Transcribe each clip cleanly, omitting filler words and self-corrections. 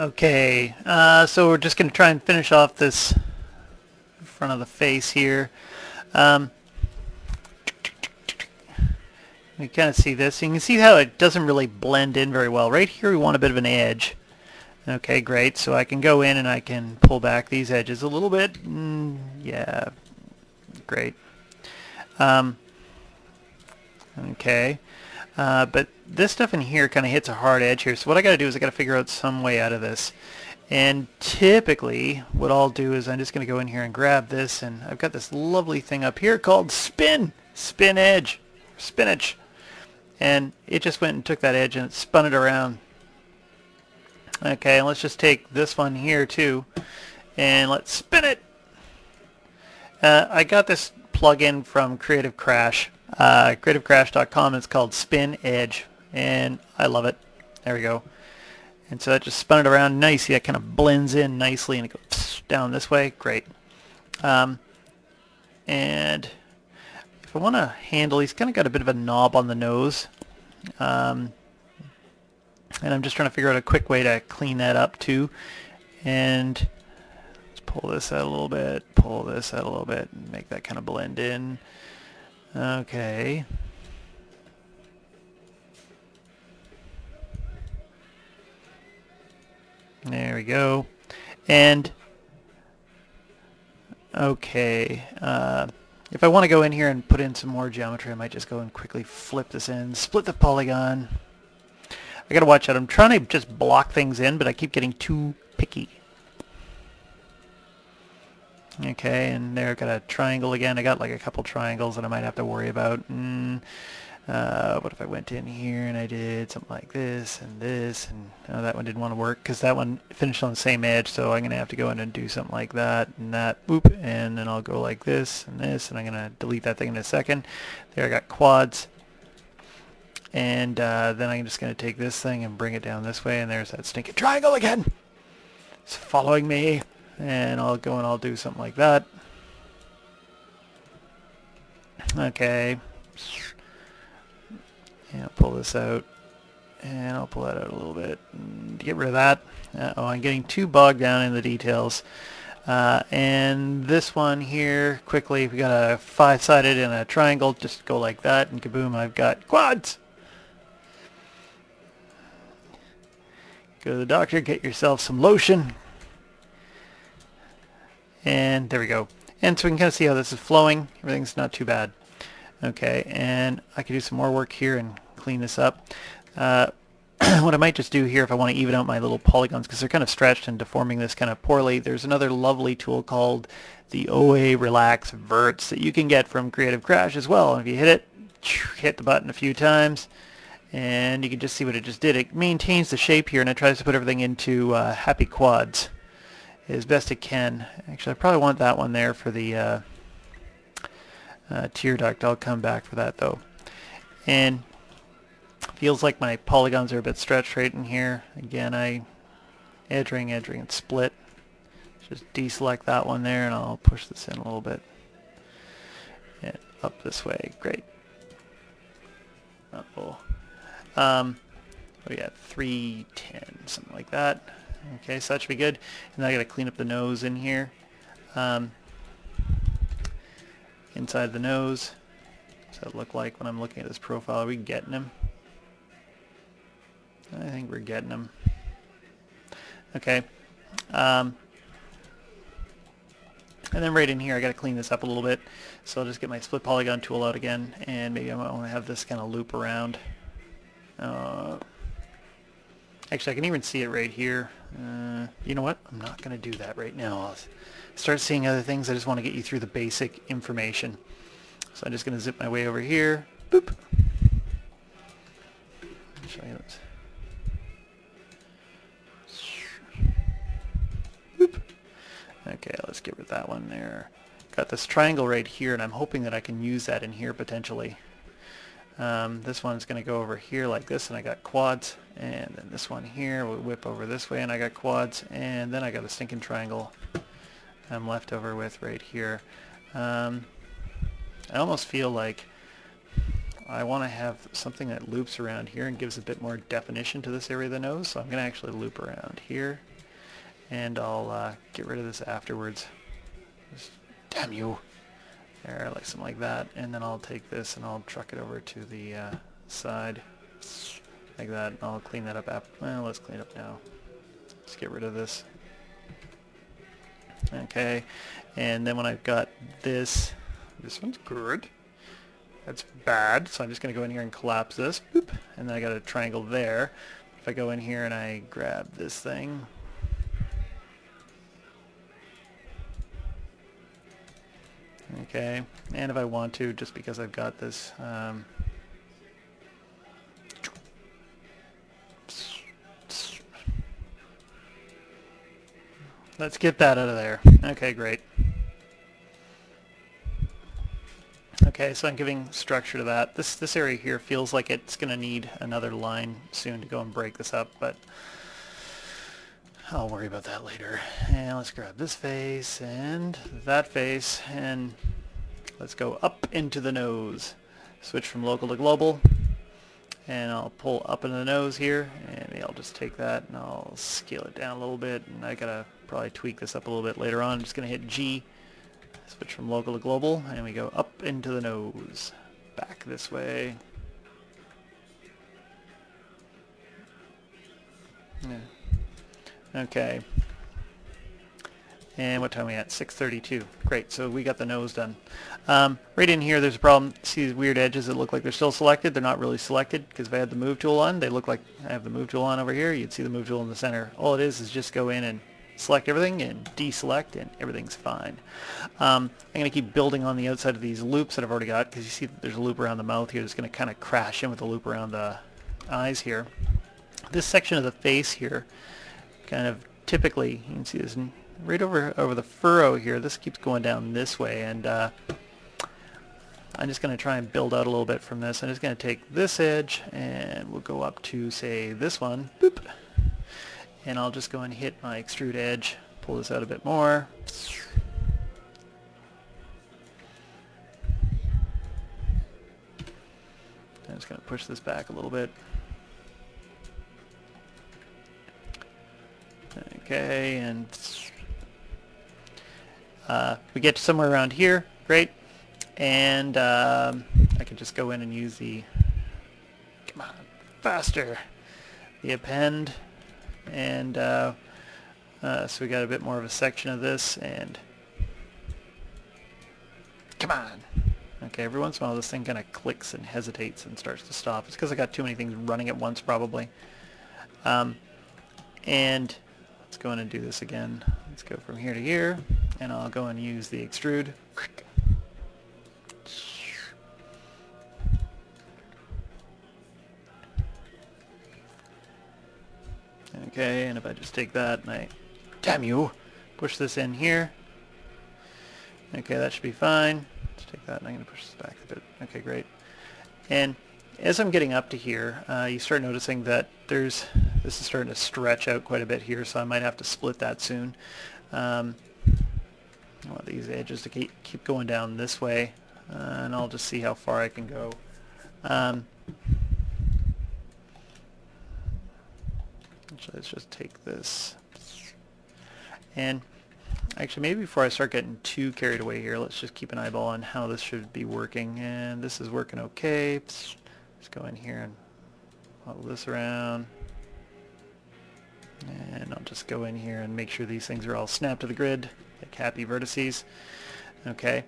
Okay, so we're just going to try and finish off this front of the face here. Um, you kind of see this. You can see how it doesn't really blend in very well. Right here we want a bit of an edge. Okay, great. So I can go in and I can pull back these edges a little bit. Yeah, great. Um, okay. But this stuff in here kind of hits a hard edge here. So what I got to do is I got to figure out some way out of this. And typically what I'll do is I'm just going to go in here and grab this, and I've got this lovely thing up here called spin edge, spinach. And it just went and took that edge and it spun it around. Okay, and let's just take this one here too and let's spin it. I got this plugin from Creative Crash. CreativeCrash.com. It's called Spin Edge, and I love it. There we go. And so that just spun it around nice. See, that kind of blends in nicely, and it goes down this way. Great. And if I want to handle, he's kind of got a bit of a knob on the nose. And I'm just trying to figure out a quick way to clean that up too. And let's pull this out a little bit, pull this out a little bit, and make that kind of blend in. Okay. There we go. And okay, if I want to go in here and put in some more geometry, I might just go and quickly flip this in, split the polygon. I gotta watch out. I'm trying to just block things in, but I keep getting too picky. Okay, and there, I've got a triangle again. I got like a couple triangles that I might have to worry about. What if I went in here and I did something like this, and oh, that one didn't want to work because that one finished on the same edge, so I'm going to have to go in and do something like that, and that, whoop, and then I'll go like this, and I'm going to delete that thing in a second. There, I got quads. And then I'm just going to take this thing and bring it down this way, and there's that stinking triangle again. It's following me. And I'll go and I'll do something like that. Okay. And I'll pull this out. And I'll pull that out a little bit. And get rid of that. Uh-oh, I'm getting too bogged down in the details. And this one here, quickly, we got a five-sided and a triangle. Just go like that, and kaboom, I've got quads. Go to the doctor, get yourself some lotion. And there we go. And so we can kind of see how this is flowing. Everything's not too bad. Okay, and I can do some more work here and clean this up. What I might just do here, if I want to even out my little polygons, because they're kind of stretched and deforming this kind of poorly, there's another lovely tool called the OA Relax Verts that you can get from Creative Crash as well. And if you hit it, hit the button a few times, and you can just see what it just did. It maintains the shape here, and it tries to put everything into happy quads as best it can. Actually, I probably want that one there for the tear duct. I'll come back for that though. And feels like my polygons are a bit stretched right in here. Again, I edge ring, and split. Just deselect that one there, and I'll push this in a little bit. And up this way. Great. Uh-oh. We got 310, something like that. Okay, so that should be good. And I got to clean up the nose in here. Inside the nose. What's that look like when I'm looking at this profile? Are we getting him? I think we're getting him. Okay. And then right in here, I got to clean this up a little bit. So I'll just get my split polygon tool out again, and maybe I might want to have this kind of loop around. Actually, I can even see it right here. You know what? I'm not going to do that right now. I'll start seeing other things. I just want to get you through the basic information. So I'm just going to zip my way over here. Boop. Show you this. Boop. Okay, let's get rid of that one there. Got this triangle right here, and I'm hoping that I can use that in here potentially. This one's going to go over here like this, and I got quads, and then this one here will whip over this way, and I got quads, and then I got a stinking triangle I'm left over with right here. I almost feel like I want to have something that loops around here and gives a bit more definition to this area of the nose, so I'm going to actually loop around here, and I'll get rid of this afterwards. Just, damn you! There, like something like that, and then I'll take this and I'll truck it over to the side, like that, and I'll clean that up well, let's clean it up now. Let's get rid of this. Okay, and then when I've got this one's good. That's bad, so I'm just going to go in here and collapse this, boop, and then I got a triangle there. If I go in here and I grab this thing, okay, and if I want to, just because I've got this, let's get that out of there. Okay, great. Okay, so I'm giving structure to that. This area here feels like it's going to need another line soon to go and break this up, but I'll worry about that later. And let's grab this face and that face, and let's go up into the nose. Switch from local to global, and I'll pull up into the nose here, and maybe I'll just take that and I'll scale it down a little bit, and I gotta probably tweak this up a little bit later on. I'm just going to hit G. Switch from local to global, and we go up into the nose. Back this way. Yeah. Okay. And what time are we at? 6:32. Great, so we got the nose done. Right in here there's a problem. See these weird edges that look like they're still selected? They're not really selected, because if I had the move tool on, they look like I have the move tool on over here. You'd see the move tool in the center. All it is just go in and select everything and deselect, and everything's fine. I'm going to keep building on the outside of these loops that I've already got, because you see that there's a loop around the mouth here that's going to kind of crash in with the loop around the eyes here. This section of the face here, kind of typically, you can see this right over the furrow here. This keeps going down this way, and I'm just going to try and build out a little bit from this. I'm just going to take this edge, and we'll go up to, say, this one. Boop. And I'll just go and hit my extrude edge, pull this out a bit more. I'm just going to push this back a little bit. Okay, and we get to somewhere around here. Great. And I can just go in and use the, come on, faster, the append. And so we got a bit more of a section of this, and come on. Okay, every once in a while this thing kind of clicks and hesitates and starts to stop. It's because I got too many things running at once, probably. And let's go in and do this again. Let's go from here to here, and I'll go and use the extrude. Okay, and if I just take that and I, damn you, push this in here. Okay, that should be fine. Let's take that and I'm going to push this back a bit. Okay, great. And as I'm getting up to here, you start noticing that this is starting to stretch out quite a bit here, so I might have to split that soon. I want these edges to keep going down this way, and I'll just see how far I can go. Actually, let's just take this. And actually, maybe before I start getting too carried away here, let's just keep an eyeball on how this should be working. And this is working okay. Let's go in here and model this around. And I'll just go in here and make sure these things are all snapped to the grid, like happy vertices. Okay.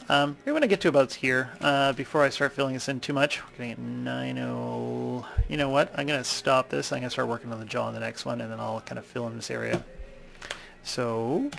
We're going to get to about here. Before I start filling this in too much, we're getting at 9:0. You know what? I'm going to stop this. I'm going to start working on the jaw on the next one, and then I'll kind of fill in this area. So